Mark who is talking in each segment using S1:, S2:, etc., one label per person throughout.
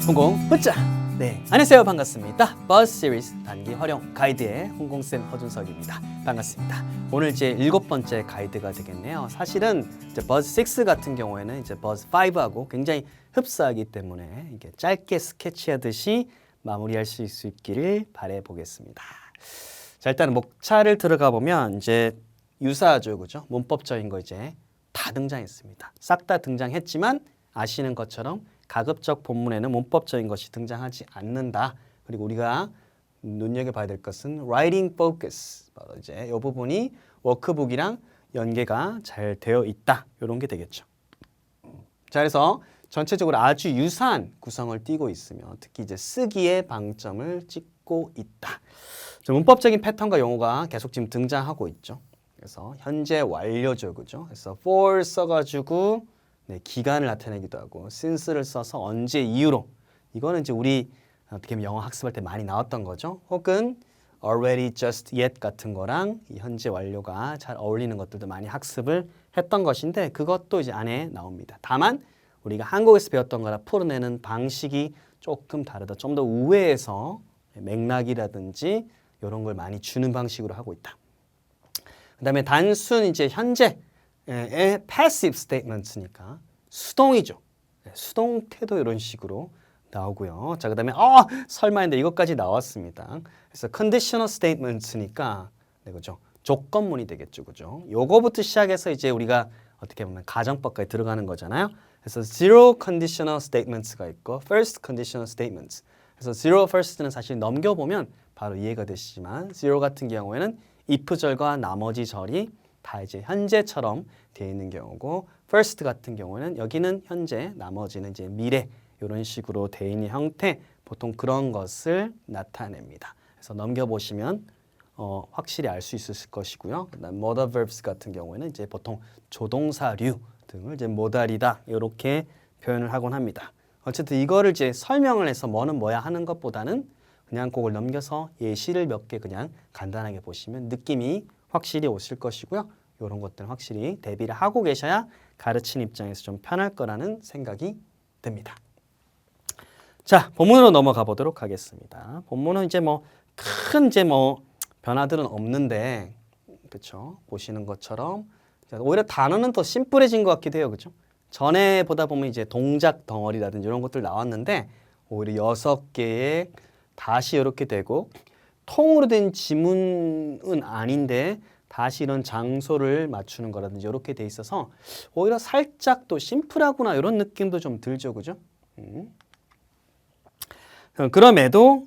S1: 홍콩 후짜. 네, 안녕하세요. 반갑습니다. 버즈 시리즈 단기 활용 가이드의 홍콩쌤 허준석입니다. 반갑습니다. 오늘 제 7번째 가이드가 되겠네요. 사실은 이제 버즈 6 같은 경우에는 이제 버즈 5하고 굉장히 흡사하기 때문에 이게 짧게 스케치하듯이 마무리할 수 있기를 바래 보겠습니다. 자, 일단 목차를 들어가 보면 이제 유사하죠, 그죠? 문법적인 거 이제 다 등장했습니다. 싹 다 등장했지만 아시는 것처럼 가급적 본문에는 문법적인 것이 등장하지 않는다. 그리고 우리가 눈여겨봐야 될 것은 writing focus. 바로 이제 이 부분이 워크북이랑 연계가 잘 되어 있다. 이런 게 되겠죠. 자, 그래서 전체적으로 아주 유사한 구성을 띠고 있으며 특히 이제 쓰기에 방점을 찍고 있다. 문법적인 패턴과 용어가 계속 지금 등장하고 있죠. 그래서 현재 완료죠, 그죠? 그래서 for 써가지고 네, 기간을 나타내기도 하고 since를 써서 언제 이후로 이거는 이제 우리 어떻게 보면 영어 학습할 때 많이 나왔던 거죠. 혹은 already, just, yet 같은 거랑 이 현재 완료가 잘 어울리는 것들도 많이 학습을 했던 것인데 그것도 이제 안에 나옵니다. 다만 우리가 한국에서 배웠던 거라 풀어내는 방식이 조금 다르다. 좀 더 우회해서 맥락이라든지 이런 걸 많이 주는 방식으로 하고 있다. 그 다음에 단순 이제 현재의 passive statements니까 수동이죠. 수동 태도 이런 식으로 나오고요. 자, 그 다음에 설마 했는데 이것까지 나왔습니다. 그래서 conditional statements니까 네, 그죠? 조건문이 되겠죠, 그죠? 요거부터 시작해서 이제 우리가 어떻게 보면 가정법까지 들어가는 거잖아요. 그래서 zero conditional statements가 있고 first conditional statements. 그래서 zero first는 사실 넘겨보면 바로 이해가 되시지만 zero 같은 경우에는 if절과 나머지 절이 다 이제 현재처럼 되어 있는 경우고 first 같은 경우는 여기는 현재, 나머지는 이제 미래 이런 식으로 되어 있는 형태 보통 그런 것을 나타냅니다. 그래서 넘겨보시면 확실히 알 수 있을 것이고요. 그다음 modal verbs 같은 경우에는 이제 보통 조동사류 등을 이제 모달이다 이렇게 표현을 하곤 합니다. 어쨌든 이거를 이제 설명을 해서 뭐는 뭐야 하는 것보다는 그냥 그걸 넘겨서 예시를 몇 개 그냥 간단하게 보시면 느낌이 확실히 오실 것이고요. 이런 것들은 확실히 대비를 하고 계셔야 가르치는 입장에서 좀 편할 거라는 생각이 듭니다. 자, 본문으로 넘어가 보도록 하겠습니다. 본문은 이제 큰 변화들은 없는데, 그렇죠? 보시는 것처럼 오히려 단어는 더 심플해진 것 같기도 해요, 그렇죠? 전에 보다 보면 이제 동작 덩어리라든지 이런 것들 나왔는데 오히려 6개의 다시 이렇게 되고 통으로 된 지문은 아닌데 다시 이런 장소를 맞추는 거라든지 이렇게 돼 있어서 오히려 살짝 또 심플하구나 이런 느낌도 좀 들죠, 그죠? 그럼에도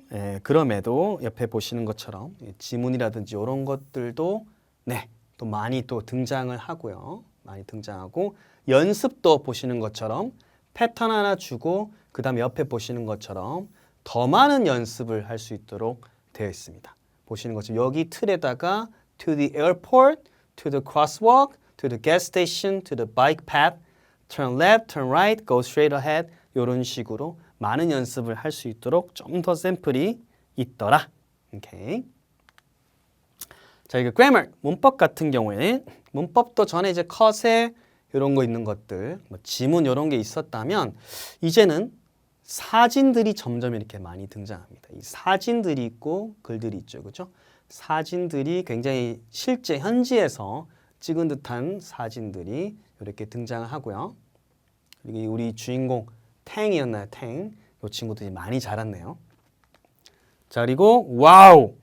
S1: 옆에 보시는 것처럼 지문이라든지 이런 것들도 네, 또 많이 또 등장을 하고요. 많이 등장하고 연습도 보시는 것처럼 패턴 하나 주고 그 다음에 옆에 보시는 것처럼 더 많은 연습을 할 수 있도록 되어 있습니다. 보시는 것처럼 여기 틀에다가 to the airport, to the crosswalk, to the gas station, to the bike path, turn left, turn right, go straight ahead 이런 식으로 많은 연습을 할 수 있도록 좀 더 샘플이 있더라. 오케이. 자, 이거 grammar, 문법 같은 경우에는 문법도 전에 이제 컷에 이런 거 있는 것들, 지문 이런 게 있었다면 이제는 사진들이 점점 이렇게 많이 등장합니다. 이 사진들이 있고 글들이 있죠, 그렇죠? 사진들이 굉장히 실제 현지에서 찍은 듯한 사진들이 이렇게 등장을 하고요. 그리고 우리 주인공 탱이었나요? 탱. 이 친구도 많이 자랐네요. 자, 그리고 와우.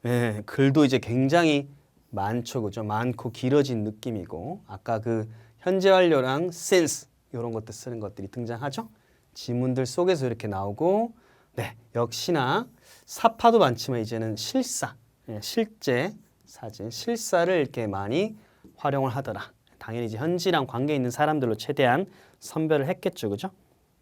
S1: 예, 글도 이제 굉장히 많죠, 그죠? 많고 길어진 느낌이고 아까 그 현재 완료랑 since 이런 것들 쓰는 것들이 등장하죠. 지문들 속에서 이렇게 나오고 네, 역시나 사파도 많지만 이제는 실사, 실제 사진, 실사를 이렇게 많이 활용을 하더라. 당연히 이제 현지랑 관계 있는 사람들로 최대한 선별을 했겠죠, 그죠?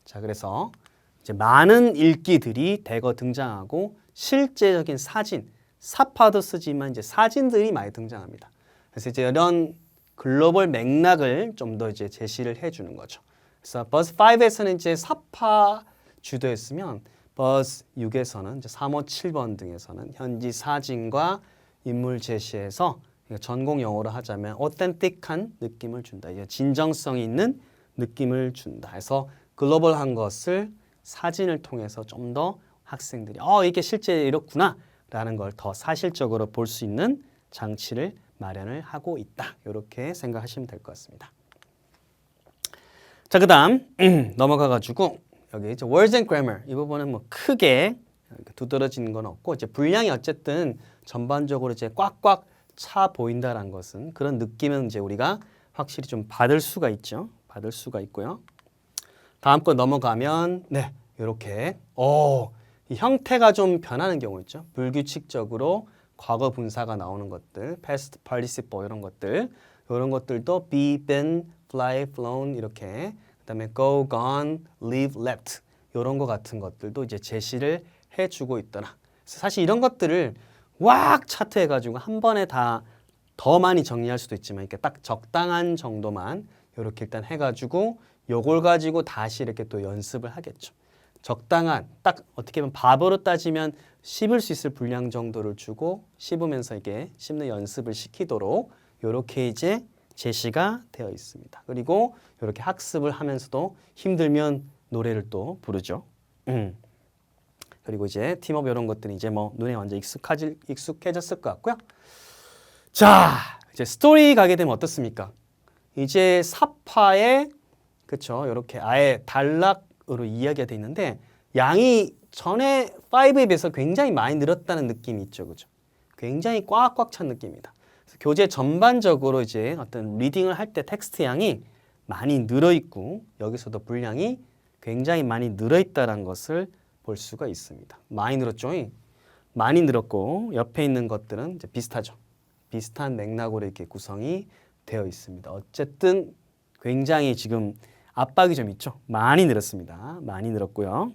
S1: 자, 그래서 이제 많은 읽기들이 대거 등장하고 실제적인 사진, 사파도 쓰지만 이제 사진들이 많이 등장합니다. 그래서 이제 이런 글로벌 맥락을 좀 더 이제 제시를 해주는 거죠. 그래서 버즈 5에서는 이제 사파 주도였으면 버즈 6에서는 이제 3, 5, 7번 등에서는 현지 사진과 인물 제시해서 전공 영어로 하자면 authentic한 느낌을 준다. 진정성 있는 느낌을 준다. 해서 글로벌한 것을 사진을 통해서 좀 더 학생들이 이게 실제 이렇구나 라는 걸 더 사실적으로 볼 수 있는 장치를 마련을 하고 있다. 이렇게 생각하시면 될 것 같습니다. 자, 그 다음 넘어가가지고 여기 이제 words and grammar 이 부분은 뭐 크게 두드러지는 건 없고 이제 분량이 어쨌든 전반적으로 이제 꽉꽉 차 보인다라는 것은 그런 느낌은 이제 우리가 확실히 좀 받을 수가 있죠. 받을 수가 있고요. 다음 거 넘어가면 네 이렇게 이 형태가 좀 변하는 경우 있죠. 불규칙적으로 과거 분사가 나오는 것들, past participle 이런 것들도 be, been, fly, flown 이렇게 그다음에 go, gone, leave, left 이런 거 같은 것들도 이제 제시를 해주고 있더라. 그래서 사실 이런 것들을 왁 차트해가지고 한 번에 다 더 많이 정리할 수도 있지만 이렇게 딱 적당한 정도만 이렇게 일단 해가지고 요걸 가지고 다시 이렇게 또 연습을 하겠죠. 적당한 딱 어떻게 보면 밥으로 따지면 씹을 수 있을 분량 정도를 주고 씹으면서 이게 씹는 연습을 시키도록 이렇게 이제 제시가 되어 있습니다. 그리고 이렇게 학습을 하면서도 힘들면 노래를 또 부르죠. 그리고 이제 팀업 이런 것들이 이제 뭐 눈에 완전 익숙해졌을 것 같고요. 자, 이제 스토리 가게 되면 어떻습니까? 이제 사파에 그렇죠. 이렇게 아예 단락으로 이야기가 돼 있는데 양이 전에 5에 비해서 굉장히 많이 늘었다는 느낌이 있죠. 그죠? 굉장히 꽉꽉 찬 느낌입니다. 그래서 교재 전반적으로 이제 어떤 리딩을 할 때 텍스트 양이 많이 늘어 있고 여기서도 분량이 굉장히 많이 늘어 있다는 것을 볼 수가 있습니다. 많이 늘었죠. 많이 늘었고 옆에 있는 것들은 이제 비슷하죠. 비슷한 맥락으로 이렇게 구성이 되어 있습니다. 어쨌든 굉장히 지금 압박이 좀 있죠. 많이 늘었습니다. 많이 늘었고요.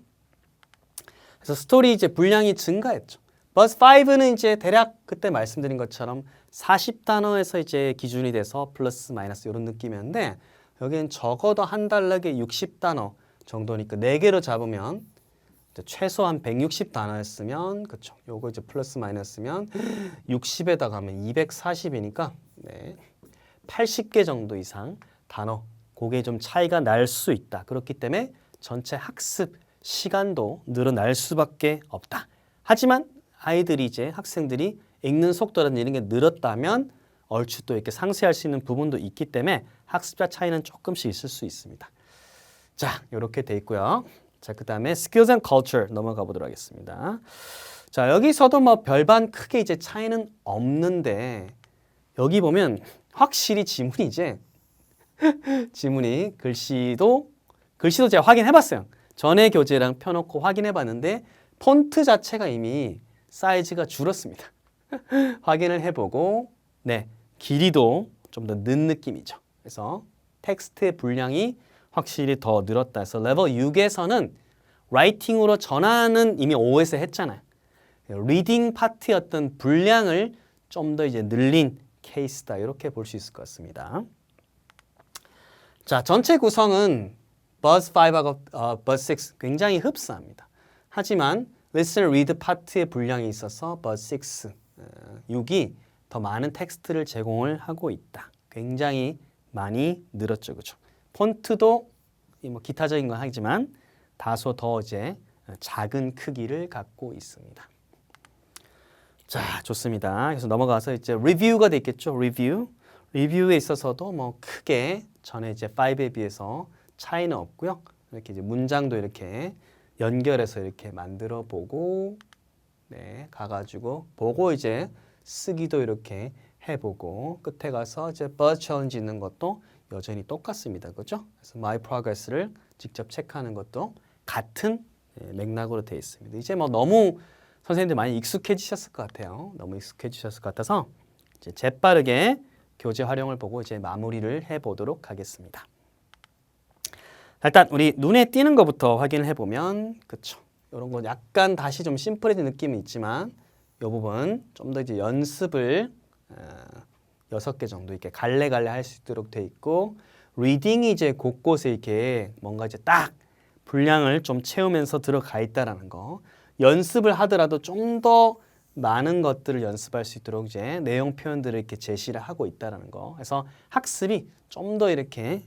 S1: 그래서 스토리 이제 분량이 증가했죠. 버스 5는 이제 대략 그때 말씀드린 것처럼 40단어에서 이제 기준이 돼서 플러스 마이너스 이런 느낌이었는데 여기는 적어도 한 단락에 60단어 정도니까 4개로 잡으면 최소한 160단어였으면 그쵸. 요거 이제 플러스 마이너스면 60에다 가면 240이니까 네. 80개 정도 이상 단어 그게 좀 차이가 날 수 있다. 그렇기 때문에 전체 학습 시간도 늘어날 수밖에 없다. 하지만 아이들이 이제 학생들이 읽는 속도라든지 이런 게 늘었다면 얼추 또 이렇게 상쇄할 수 있는 부분도 있기 때문에 학습자 차이는 조금씩 있을 수 있습니다. 자, 이렇게 돼 있고요. 자, 그 다음에 skills and culture 넘어가 보도록 하겠습니다. 자, 여기서도 뭐 별반 크게 이제 차이는 없는데 여기 보면 확실히 지문이 이제 지문이 글씨도 제가 확인해 봤어요. 전에 교재랑 펴놓고 확인해 봤는데 폰트 자체가 이미 사이즈가 줄었습니다. 확인을 해보고 네 길이도 좀 더 는 느낌이죠. 그래서 텍스트의 분량이 확실히 더 늘었다 해서 레벨 6에서는 라이팅으로 전환은 이미 5에서 했잖아요. 리딩 파트의 어떤 분량을 좀 더 이제 늘린 케이스다 이렇게 볼 수 있을 것 같습니다. 자, 전체 구성은 버즈 5하고 버즈 6 굉장히 흡사합니다. 하지만 listen, read 파트의 분량이 있어서 버즈 6, 6이 더 많은 텍스트를 제공을 하고 있다. 굉장히 많이 늘었죠, 그렇죠? 폰트도 뭐 기타적인 건 하지만 다소 더 이제 작은 크기를 갖고 있습니다. 자, 좋습니다. 그래서 넘어가서 이제 리뷰가 돼 있겠죠. 리뷰에 있어서도 뭐 크게 전에 이제 5에 비해서 차이는 없고요. 이렇게 이제 문장도 이렇게 연결해서 이렇게 만들어 보고 네, 가가지고 보고 이제 쓰기도 이렇게 해보고 끝에 가서 이제 buzz challenge 있는 것도 여전히 똑같습니다. 그렇죠? 그래서 my progress를 직접 체크하는 것도 같은 맥락으로 되어 있습니다. 이제 뭐 너무 선생님들 많이 익숙해지셨을 것 같아요. 너무 익숙해지셨을 것 같아서 이제 재빠르게 교재 활용을 보고 이제 마무리를 해보도록 하겠습니다. 일단 우리 눈에 띄는 것부터 확인을 해보면 그렇죠. 이런 거 약간 다시 좀 심플해진 느낌이 있지만 이 부분 좀 더 이제 연습을 6개 정도 이렇게 갈래갈래 할 수 있도록 돼 있고 리딩이 이제 곳곳에 이렇게 뭔가 이제 딱 분량을 좀 채우면서 들어가 있다라는 거 연습을 하더라도 좀 더 많은 것들을 연습할 수 있도록 이제 내용 표현들을 이렇게 제시를 하고 있다라는 거 그래서 학습이 좀 더 이렇게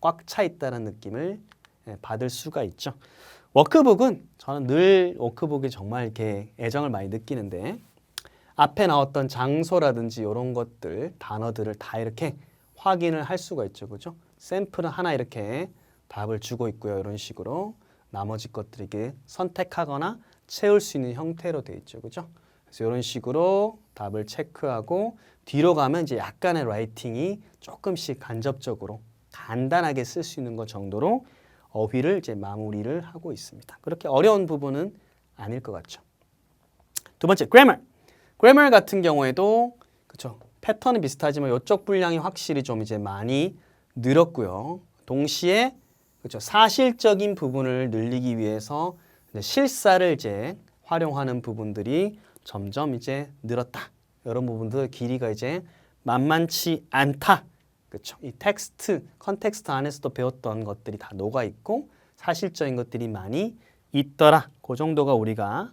S1: 꽉 차 있다는 느낌을 받을 수가 있죠. 워크북은 저는 늘 워크북에 정말 이렇게 애정을 많이 느끼는데 앞에 나왔던 장소라든지 이런 것들, 단어들을 다 이렇게 확인을 할 수가 있죠. 그죠? 샘플은 하나 이렇게 답을 주고 있고요. 이런 식으로 나머지 것들에게 선택하거나 채울 수 있는 형태로 되어 있죠. 그죠? 그래서 이런 식으로 답을 체크하고 뒤로 가면 이제 약간의 라이팅이 조금씩 간접적으로 간단하게 쓸 수 있는 것 정도로 어휘를 이제 마무리를 하고 있습니다. 그렇게 어려운 부분은 아닐 것 같죠. 두 번째, grammar. grammar 같은 경우에도 그렇죠. 패턴은 비슷하지만 이쪽 분량이 확실히 좀 이제 많이 늘었고요. 동시에 그렇죠. 사실적인 부분을 늘리기 위해서 실사를 이제 활용하는 부분들이 점점 이제 늘었다. 이런 부분들 길이가 이제 만만치 않다. 그렇죠. 이 텍스트, 컨텍스트 안에서도 배웠던 것들이 다 녹아 있고 사실적인 것들이 많이 있더라. 그 정도가 우리가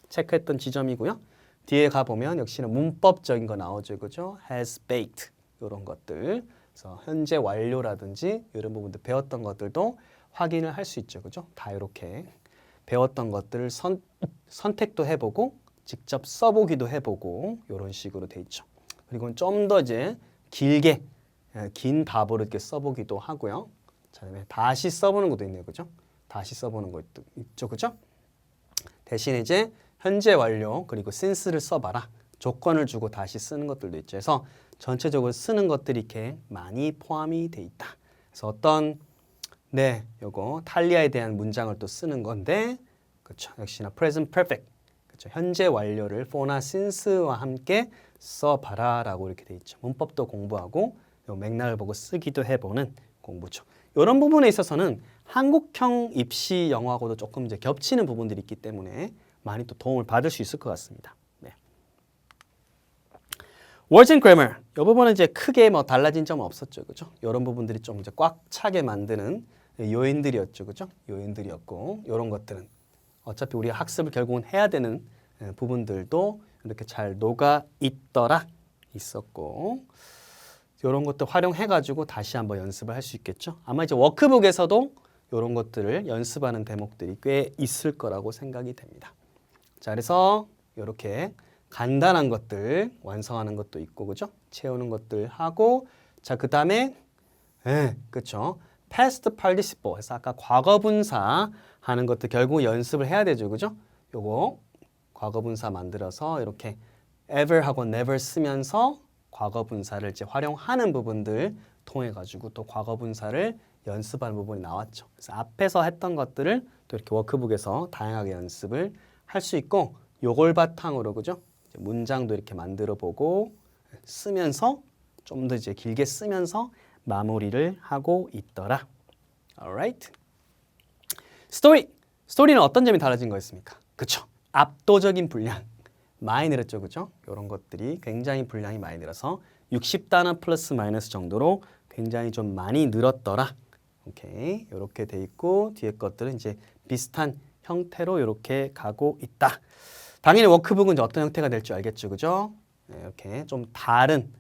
S1: 체크했던 지점이고요. 뒤에 가보면 역시나 문법적인 거 나오죠. 그죠? has baked 이런 것들. 그래서 현재 완료라든지 이런 부분들 배웠던 것들도 확인을 할 수 있죠. 그죠? 다 이렇게 배웠던 것들을 선택도 해보고 직접 써보기도 해보고 이런 식으로 돼 있죠. 그리고 좀 더 이제 길게 긴 답으로 이렇게 써보기도 하고요. 자, 그다음에 다시 써보는 것도 있네요. 그죠? 다시 써보는 것도 있죠. 그죠? 대신 이제 현재 완료 그리고 since를 써봐라. 조건을 주고 다시 쓰는 것들도 있죠. 그래서 전체적으로 쓰는 것들이 이렇게 많이 포함이 돼 있다. 그래서 어떤 요거 탈리아에 대한 문장을 또 쓰는 건데 그렇죠. 역시나 present perfect. 그렇죠. 현재 완료를 for나 since와 함께 써봐라라고 이렇게 돼 있죠. 문법도 공부하고 요 맥락을 보고 쓰기도 해보는 공부죠. 이런 부분에 있어서는 한국형 입시 영어하고도 조금 이제 겹치는 부분들이 있기 때문에 많이 또 도움을 받을 수 있을 것 같습니다. 네. Words and grammar. 이 부분은 이제 크게 뭐 달라진 점은 없었죠, 그죠? 이런 부분들이 좀 이제 꽉 차게 만드는 요인들이었죠, 그죠? 요인들이었고 이런 것들은 어차피 우리가 학습을 결국은 해야 되는 부분들도 이렇게 잘 녹아 있더라 있었고. 이런 것도 활용해가지고 다시 한번 연습을 할 수 있겠죠. 아마 이제 워크북에서도 이런 것들을 연습하는 대목들이 꽤 있을 거라고 생각이 됩니다. 자, 그래서 이렇게 간단한 것들 완성하는 것도 있고, 그죠? 채우는 것들 하고, 자, 그 다음에, 그쵸? past participle 해서 아까 과거분사 하는 것들 결국 연습을 해야 되죠, 그죠? 요거 과거분사 만들어서 이렇게 ever 하고 never 쓰면서 과거분사를 이제 활용하는 부분들 통해 가지고 또 과거분사를 연습하는 부분이 나왔죠. 그래서 앞에서 했던 것들을 또 이렇게 워크북에서 다양하게 연습을 할 수 있고 요걸 바탕으로 그죠? 이제 문장도 이렇게 만들어 보고 쓰면서 좀 더 이제 길게 쓰면서 마무리를 하고 있더라. Alright. 스토리는 어떤 점이 달라진 거였습니까? 그쵸? 압도적인 분량. 많이 늘었죠, 그죠? 이런 것들이 굉장히 분량이 많이 늘어서 60단어 플러스 마이너스 정도로 굉장히 좀 많이 늘었더라. 오케이, 이렇게 돼 있고 뒤에 것들은 이제 비슷한 형태로 이렇게 가고 있다. 당연히 워크북은 이제 어떤 형태가 될 줄 알겠죠, 그죠? 네, 이렇게 좀 다른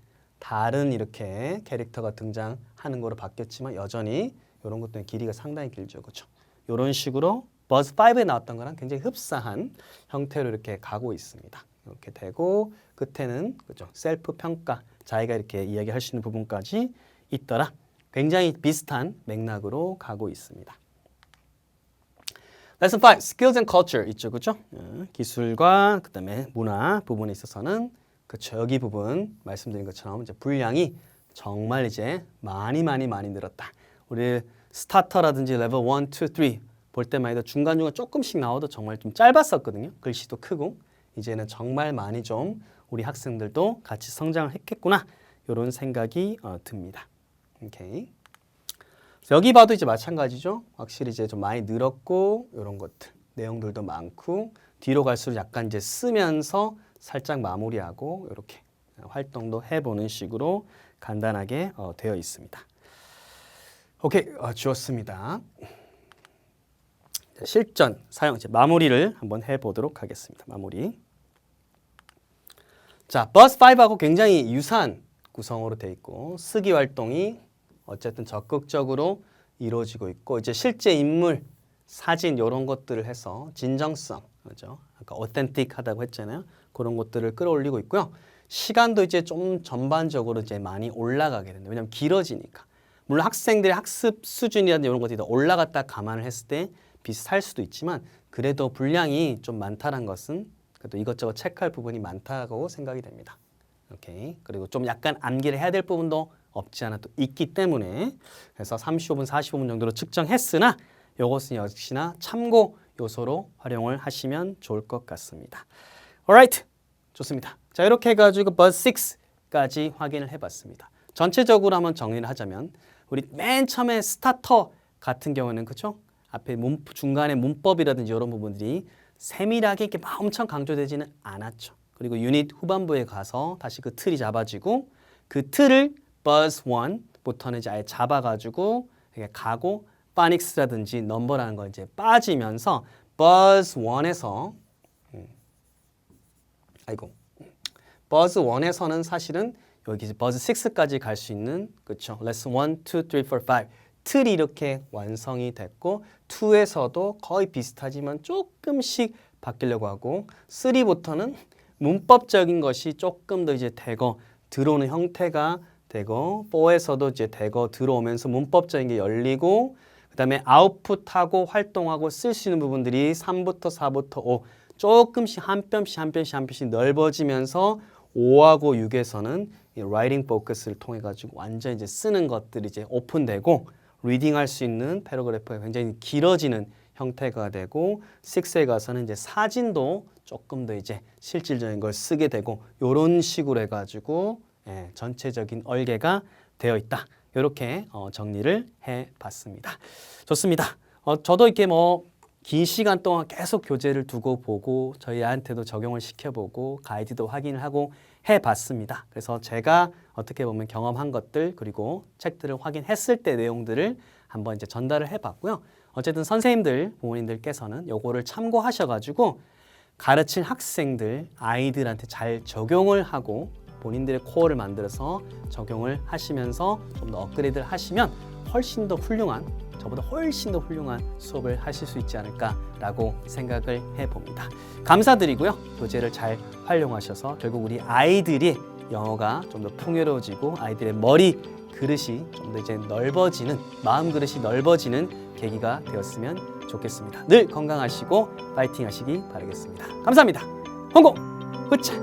S1: 이렇게 캐릭터가 등장하는 거로 바뀌었지만 여전히 이런 것들은 길이가 상당히 길죠, 그죠? 이런 식으로 버즈5에 나왔던 거랑 굉장히 흡사한 형태로 이렇게 가고 있습니다. 이렇게 되고 끝에는 그죠? 셀프 평가, 자기가 이렇게 이야기할 수 있는 부분까지 있더라. 굉장히 비슷한 맥락으로 가고 있습니다. Lesson 5, Skills and Culture 있죠, 그죠? 기술과 그다음에 문화 부분에 있어서는 그쵸, 여기 부분 말씀드린 것처럼 이제 분량이 정말 이제 많이 늘었다. 우리 스타터라든지 레벨 1, 2, 3 볼 때만 해도 중간중간 조금씩 나와도 정말 좀 짧았었거든요. 글씨도 크고 이제는 정말 많이 좀 우리 학생들도 같이 성장을 했겠구나 이런 생각이 듭니다. 오케이. 여기 봐도 이제 마찬가지죠. 확실히 이제 좀 많이 늘었고 이런 것들 내용들도 많고 뒤로 갈수록 약간 이제 쓰면서 살짝 마무리하고 이렇게 활동도 해보는 식으로 간단하게 되어 있습니다. 오케이, 주었습니다. 실전 사용 이제 마무리를 한번 해보도록 하겠습니다. 마무리. 자, 버스5하고 굉장히 유사한 구성으로 되어 있고 쓰기 활동이 어쨌든 적극적으로 이루어지고 있고 이제 실제 인물 사진 이런 것들을 해서 진정성, 그죠? 아까 authentic하다고 했잖아요. 그런 것들을 끌어올리고 있고요. 시간도 이제 좀 전반적으로 이제 많이 올라가게 된다. 왜냐하면 길어지니까. 물론 학생들의 학습 수준이라든지 이런 것들이 더 올라갔다 감안을 했을 때 비슷할 수도 있지만 그래도 분량이 좀 많다는 것은 그래도 이것저것 체크할 부분이 많다고 생각이 됩니다. 오케이. 그리고 좀 약간 암기를 해야 될 부분도 없지 않아 또 있기 때문에 그래서 35분, 45분 정도로 측정했으나 이것은 역시나 참고 요소로 활용을 하시면 좋을 것 같습니다. Alright. 좋습니다. 자, 이렇게 해가지고 Buzz 6까지 확인을 해봤습니다. 전체적으로 한번 정리를 하자면 우리 맨 처음에 스타터 같은 경우는 그렇죠? 앞에 중간에 문법이라든지 이런 부분들이 세밀하게 이렇게 막 엄청 강조되지는 않았죠. 그리고 유닛 후반부에 가서 다시 그 틀이 잡아지고 그 틀을 Buzz 1부터는 이제 아예 잡아가지고 이렇게 가고 파닉스라든지 넘버라는 거 이제 빠지면서 Buzz 1에서 Buzz 1에서는 사실은 여기 Buzz 6까지 갈 수 있는 그렇죠. 레슨 1, 2, 3, 4, 5 틀이 이렇게 완성이 됐고 2에서도 거의 비슷하지만 조금씩 바뀌려고 하고 3부터는 문법적인 것이 조금 더 이제 대거 들어오는 형태가 되고 4에서도 이제 대거 들어오면서 문법적인 게 열리고 그다음에 아웃풋하고 활동하고 쓸 수 있는 부분들이 3부터 4부터 5 조금씩 한 뼘씩 넓어지면서 5하고 6에서는 이 라이팅 포커스를 통해 가지고 완전 이제 쓰는 것들이 이제 오픈되고 리딩할 수 있는 패러그래프가 굉장히 길어지는 형태가 되고 6에 가서는 이제 사진도 조금 더 이제 실질적인 걸 쓰게 되고 이런 식으로 해가지고 전체적인 얼개가 되어 있다. 이렇게 정리를 해봤습니다. 좋습니다. 저도 이렇게 긴 시간 동안 계속 교재를 두고 보고 저희한테도 적용을 시켜보고 가이드도 확인을 하고 해봤습니다. 그래서 제가 어떻게 보면 경험한 것들 그리고 책들을 확인했을 때 내용들을 한번 이제 전달을 해봤고요. 어쨌든 선생님들, 부모님들께서는 요거를 참고하셔가지고 가르칠 학생들, 아이들한테 잘 적용을 하고 본인들의 코어를 만들어서 적용을 하시면서 좀 더 업그레이드를 하시면 훨씬 더 훌륭한 저보다 훨씬 더 훌륭한 수업을 하실 수 있지 않을까라고 생각을 해봅니다. 감사드리고요. 교재를 잘 활용하셔서 결국 우리 아이들이 영어가 좀 더 풍요로워지고 아이들의 머리 그릇이 좀 더 이제 넓어지는 마음 그릇이 넓어지는 계기가 되었으면 좋겠습니다. 늘 건강하시고 파이팅 하시기 바라겠습니다. 감사합니다. 홍콩 후차